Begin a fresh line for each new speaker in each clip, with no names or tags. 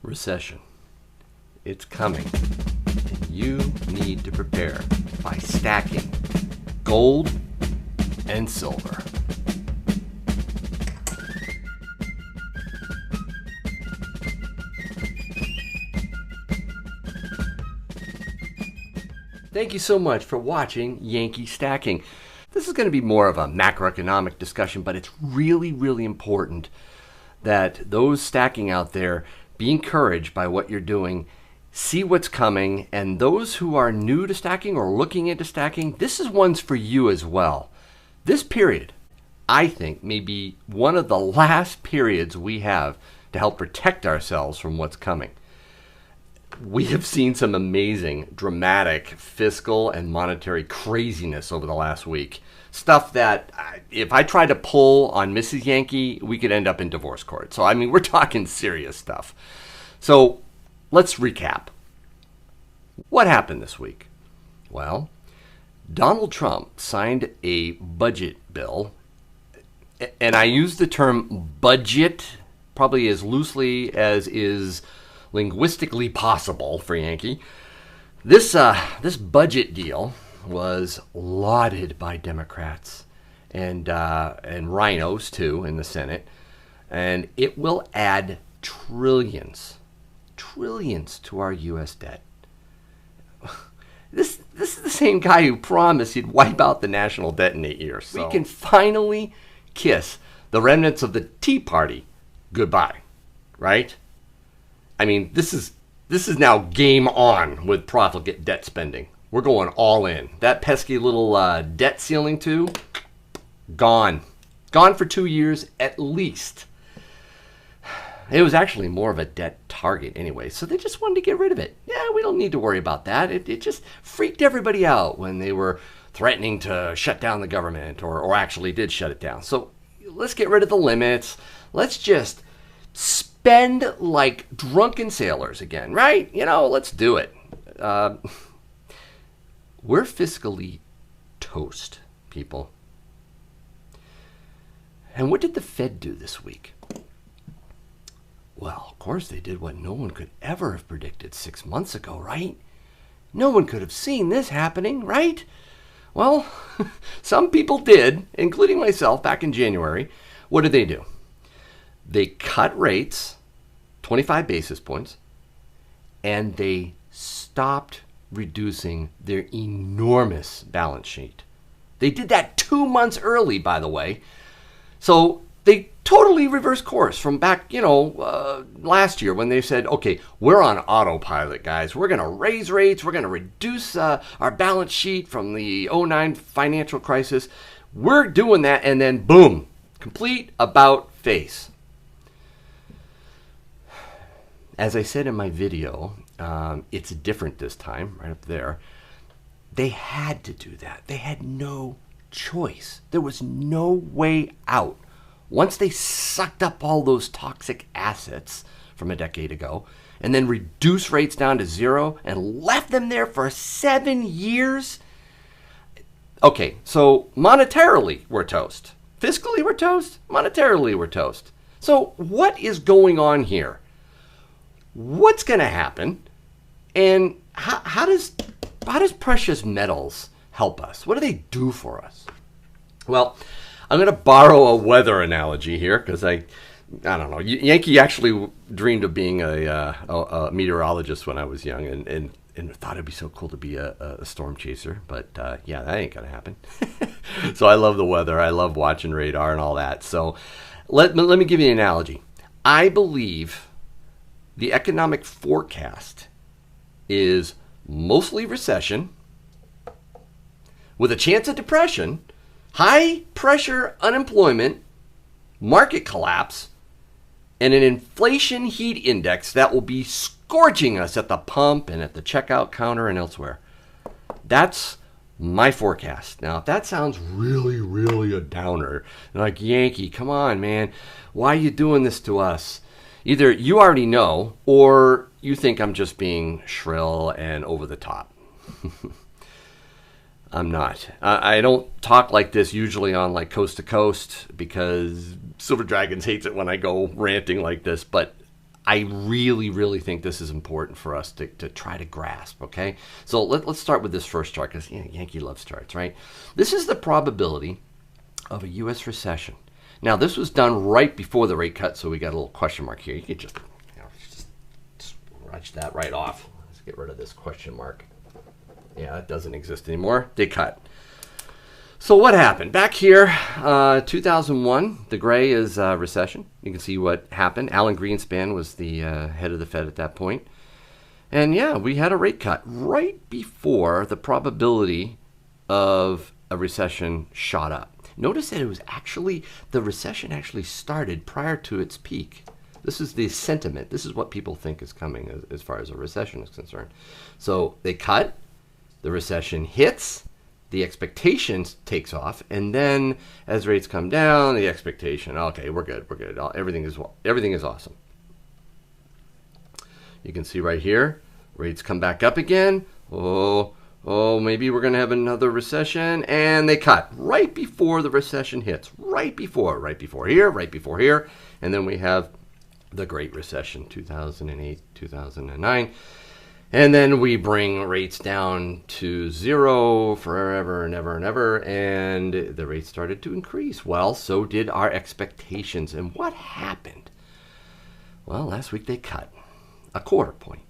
Recession. It's coming. And you need to prepare by stacking gold and silver. Thank you so much for watching Yankee Stacking. This is going to be more of a macroeconomic discussion, but it's really, really important that those stacking out there be encouraged by what you're doing, see what's coming, and those who are new to stacking or looking into stacking, this is one's for you as well. This period, I think, may be one of the last periods we have to help protect ourselves from what's coming. We have seen some amazing, dramatic fiscal and monetary craziness over the last week. Stuff that if I tried to pull on Mrs. Yankee, we could end up in divorce court. So, I mean, we're talking serious stuff. So, let's recap. What happened this week? Well, Donald Trump signed a budget bill, and I use the term budget probably as loosely as is linguistically possible for Yankee. This budget deal was lauded by Democrats and rhinos too in the Senate, and it will add trillions to our U.S. debt. This is the same guy who promised he'd wipe out the national debt in 8 years. So we can finally kiss the remnants of the Tea Party goodbye, right? I mean, this is now game on with profligate debt spending. We're going all in. That pesky little debt ceiling too, gone. Gone for 2 years at least. It was actually more of a debt target anyway, so they just wanted to get rid of it. Yeah, we don't need to worry about that. It just freaked everybody out when they were threatening to shut down the government or actually did shut it down. So let's get rid of the limits. Let's just spend like drunken sailors again, right? You know, let's do it. We're fiscally toast, people. And what did the Fed do this week? Well, of course they did what no one could ever have predicted 6 months ago, right? No one could have seen this happening, right? Well, some people did, including myself back in January. What did they do? They cut rates, 25 basis points, and they stopped reducing their enormous balance sheet. They did that 2 months early, by the way. So they totally reversed course from back, last year when they said, okay, we're on autopilot, guys. We're going to raise rates. We're going to reduce our balance sheet from the '09 financial crisis. We're doing that, and then boom, complete about face. As I said in my video, it's different this time, right up there. They had to do that. They had no choice. There was no way out. Once they sucked up all those toxic assets from a decade ago and then reduced rates down to zero and left them there for 7 years. Okay, so monetarily we're toast. Fiscally we're toast. Monetarily we're toast. So what is going on here? What's going to happen? And how does precious metals help us? What do they do for us? Well, I'm going to borrow a weather analogy here because I don't know. Yankee actually dreamed of being a meteorologist when I was young and thought it'd be so cool to be a storm chaser. But yeah, that ain't going to happen. So I love the weather. I love watching radar and all that. So let me give you an analogy. I believe the economic forecast is mostly recession with a chance of depression, high pressure unemployment, market collapse, and an inflation heat index that will be scorching us at the pump and at the checkout counter and elsewhere. That's my forecast. Now, if that sounds really, really a downer, like Yankee, come on, man, why are you doing this to us? Either you already know or you think I'm just being shrill and over the top. I'm not. I don't talk like this usually on like Coast to Coast because Silver Dragons hates it when I go ranting like this, but I really, really think this is important for us to try to grasp, okay? So let's start with this first chart, because Yankee loves charts, right? This is the probability of a U.S. recession. Now, this was done right before the rate cut, so we got a little question mark here. You could just scratch that right off. Let's get rid of this question mark. Yeah, it doesn't exist anymore. They cut. So what happened? Back here, 2001, the gray is recession. You can see what happened. Alan Greenspan was the head of the Fed at that point. And yeah, we had a rate cut right before the probability of a recession shot up. Notice that it was actually, the recession actually started prior to its peak. This is the sentiment. This is what people think is coming as far as a recession is concerned. So they cut, the recession hits, the expectations takes off, and then as rates come down, the expectation, okay, we're good, everything is awesome. You can see right here, rates come back up again. Oh, maybe we're going to have another recession, and they cut right before the recession hits, right before here, and then we have the Great Recession, 2008, 2009. And then we bring rates down to zero forever and ever and ever, and the rates started to increase. Well, so did our expectations. And what happened? Well, last week they cut a quarter point.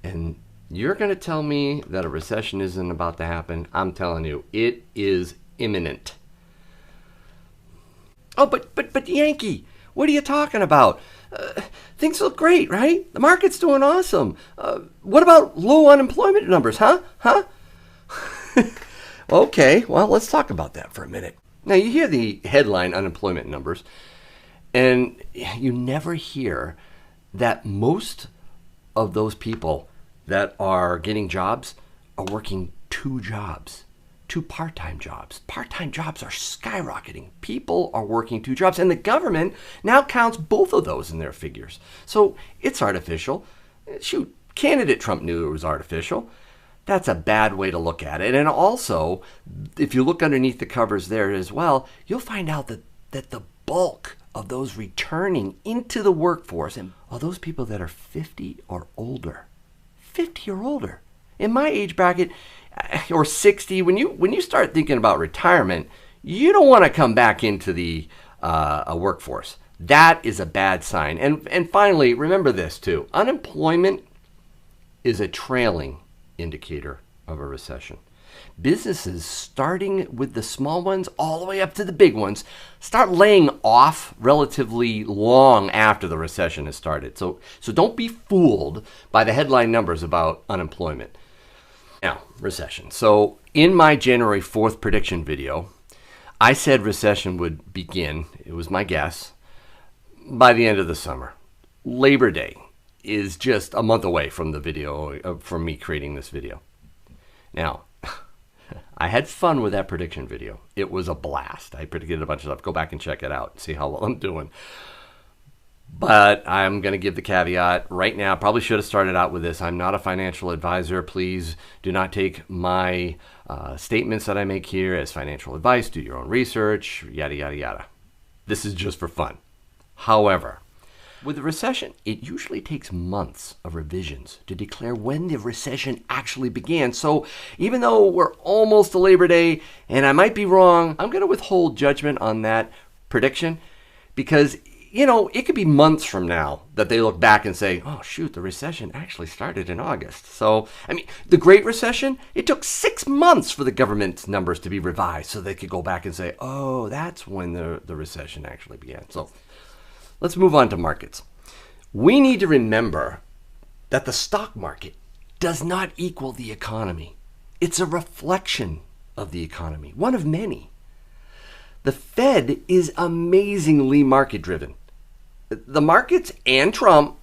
And you're going to tell me that a recession isn't about to happen? I'm telling you, it is imminent. Oh, but Yankee, what are you talking about? Things look great, right? The market's doing awesome. What about low unemployment numbers, huh? Okay, well, let's talk about that for a minute. Now, you hear the headline unemployment numbers, and you never hear that most of those people that are getting jobs are working two jobs. Two part-time jobs. Part-time jobs are skyrocketing. People are working two jobs, and the government now counts both of those in their figures. So it's artificial. Shoot, candidate Trump knew it was artificial. That's a bad way to look at it. And also, if you look underneath the covers there as well, you'll find out that the bulk of those returning into the workforce are those people that are 50 or older. 50 or older. In my age bracket, or 60, when you start thinking about retirement, you don't want to come back into the workforce. That is a bad sign. And finally, remember this too. Unemployment is a trailing indicator of a recession. Businesses, starting with the small ones all the way up to the big ones, start laying off relatively long after the recession has started. So don't be fooled by the headline numbers about unemployment. Now, recession. So in my January 4th prediction video, I said recession would begin, it was my guess, by the end of the summer. Labor Day is just a month away from the video, from me creating this video. Now, I had fun with that prediction video. It was a blast. I predicted a bunch of stuff. Go back and check it out and see how well I'm doing. But I'm going to give the caveat right now. Probably should have started out with this. I'm not a financial advisor. Please do not take my statements that I make here as financial advice. Do your own research, yada, yada, yada. This is just for fun. However, with the recession, it usually takes months of revisions to declare when the recession actually began. So even though we're almost to Labor Day and I might be wrong, I'm going to withhold judgment on that prediction because it could be months from now that they look back and say, oh, shoot, the recession actually started in August. So, the Great Recession, it took 6 months for the government's numbers to be revised so they could go back and say, oh, that's when the recession actually began. So let's move on to markets. We need to remember that the stock market does not equal the economy. It's a reflection of the economy, one of many. The Fed is amazingly market-driven. The markets and Trump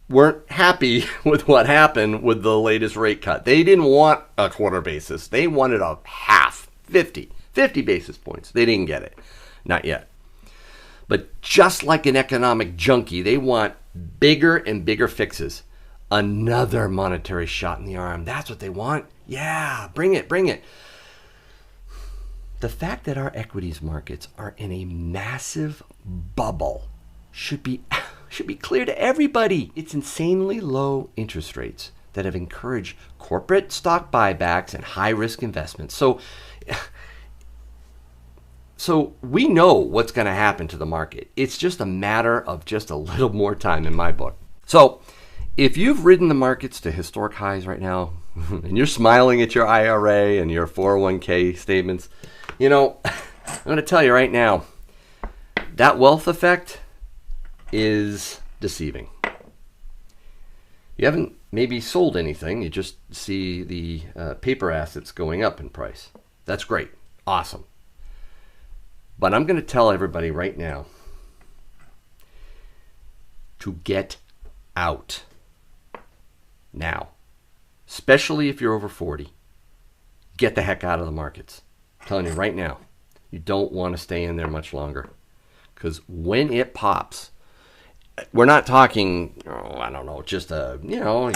weren't happy with what happened with the latest rate cut. They didn't want a quarter basis. They wanted a half, 50 basis points. They didn't get it. Not yet. But just like an economic junkie, they want bigger and bigger fixes. Another monetary shot in the arm. That's what they want? Yeah, bring it. The fact that our equities markets are in a massive bubble should be should be clear to everybody. It's insanely low interest rates that have encouraged corporate stock buybacks and high-risk investments. So we know what's going to happen to the market. It's just a matter of just a little more time in my book. So if you've ridden the markets to historic highs right now, and you're smiling at your IRA and your 401k statements, I'm going to tell you right now, that wealth effect is deceiving. You haven't maybe sold anything. You just see the paper assets going up in price. That's great. Awesome. But I'm going to tell everybody right now to get out now. Especially if you're over 40. Get the heck out of the markets. I'm telling you right now, you don't want to stay in there much longer. Because when it pops, we're not talking, just a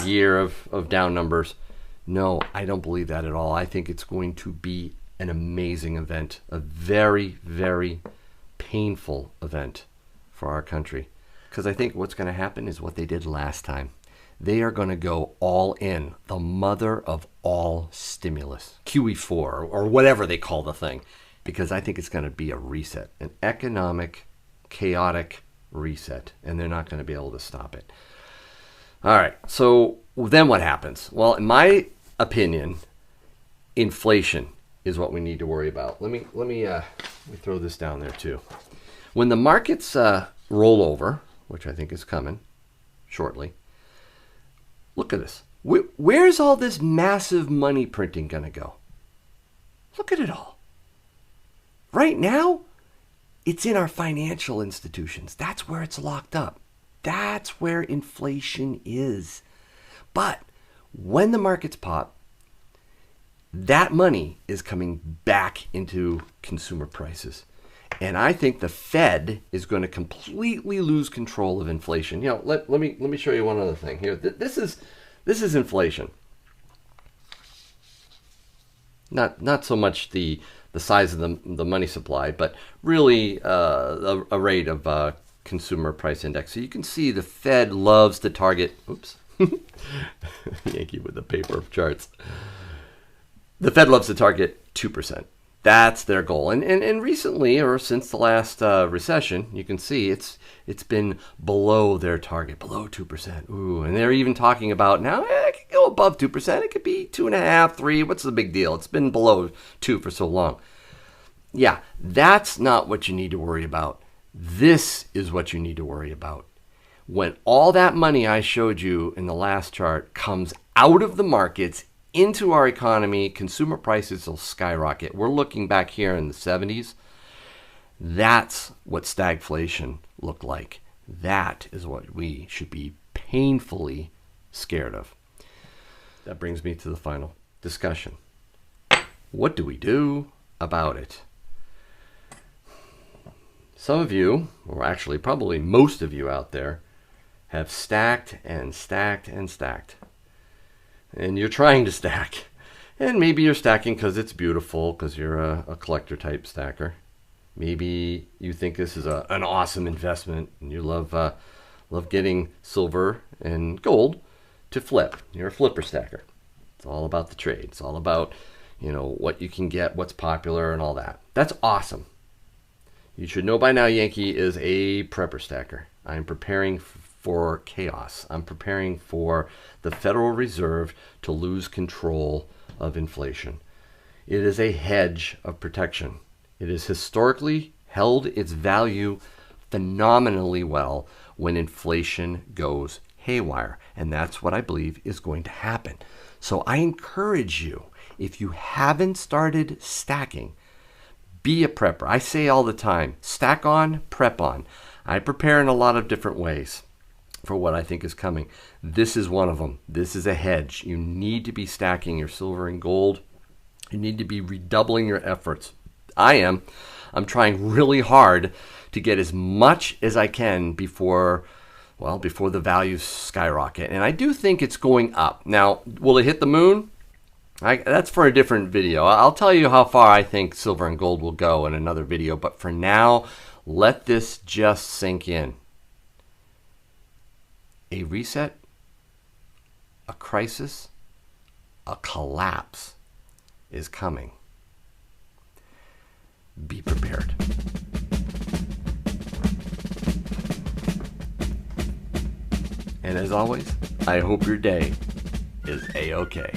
year of down numbers. No, I don't believe that at all. I think it's going to be an amazing event, a very, very painful event for our country. Because I think what's going to happen is what they did last time. They are going to go all in, the mother of all stimulus, QE4 or whatever they call the thing. Because I think it's going to be a reset, an economic, chaotic reset, and they're not going to be able to stop it. All right, so then what happens? Well, in my opinion, inflation is what we need to worry about. Let me throw this down there too. When the markets roll over, which I think is coming shortly, look at this. Where's all this massive money printing going to go? Look at it all. Right now, it's in our financial institutions. That's where it's locked up. That's where inflation is. But when the markets pop, that money is coming back into consumer prices. And I think the Fed is going to completely lose control of inflation. Let me show you one other thing here. This is inflation. Not so much the size of the money supply, but really a rate of consumer price index. So you can see the Fed loves to target, Yankee with the paper of charts. The Fed loves to target 2%. That's their goal. And recently, or since the last recession, you can see it's been below their target, below 2%. Ooh, and they're even talking about now it could go above 2%. It could be 2.5%, 3%. What's the big deal? It's been below 2% for so long. Yeah, that's not what you need to worry about. This is what you need to worry about. When all that money I showed you in the last chart comes out of the markets into our economy, consumer prices will skyrocket. We're looking back here in the 70s. That's what stagflation looked like. That is what we should be painfully scared of. That brings me to the final discussion. What do we do about it? Some of you, or actually probably most of you out there, have stacked and stacked and stacked. And you're trying to stack. And maybe you're stacking because it's beautiful, because you're a collector type stacker. Maybe you think this is an awesome investment and you love getting silver and gold to flip. You're a flipper stacker. It's all about the trade. It's all about, what you can get, what's popular and all that. That's awesome. You should know by now Yankee is a prepper stacker. I'm preparing for chaos. I'm preparing for the Federal Reserve to lose control of inflation. It is a hedge of protection. It has historically held its value phenomenally well when inflation goes haywire. And that's what I believe is going to happen. So I encourage you, if you haven't started stacking, be a prepper. I say all the time, stack on, prep on. I prepare in a lot of different ways for what I think is coming. This is one of them. This is a hedge. You need to be stacking your silver and gold. You need to be redoubling your efforts. I'm trying really hard to get as much as I can before the values skyrocket. And I do think it's going up. Now, will it hit the moon? That's for a different video. I'll tell you how far I think silver and gold will go in another video. But for now, let this just sink in. A reset, a crisis, a collapse is coming. Be prepared. And as always, I hope your day is A-OK.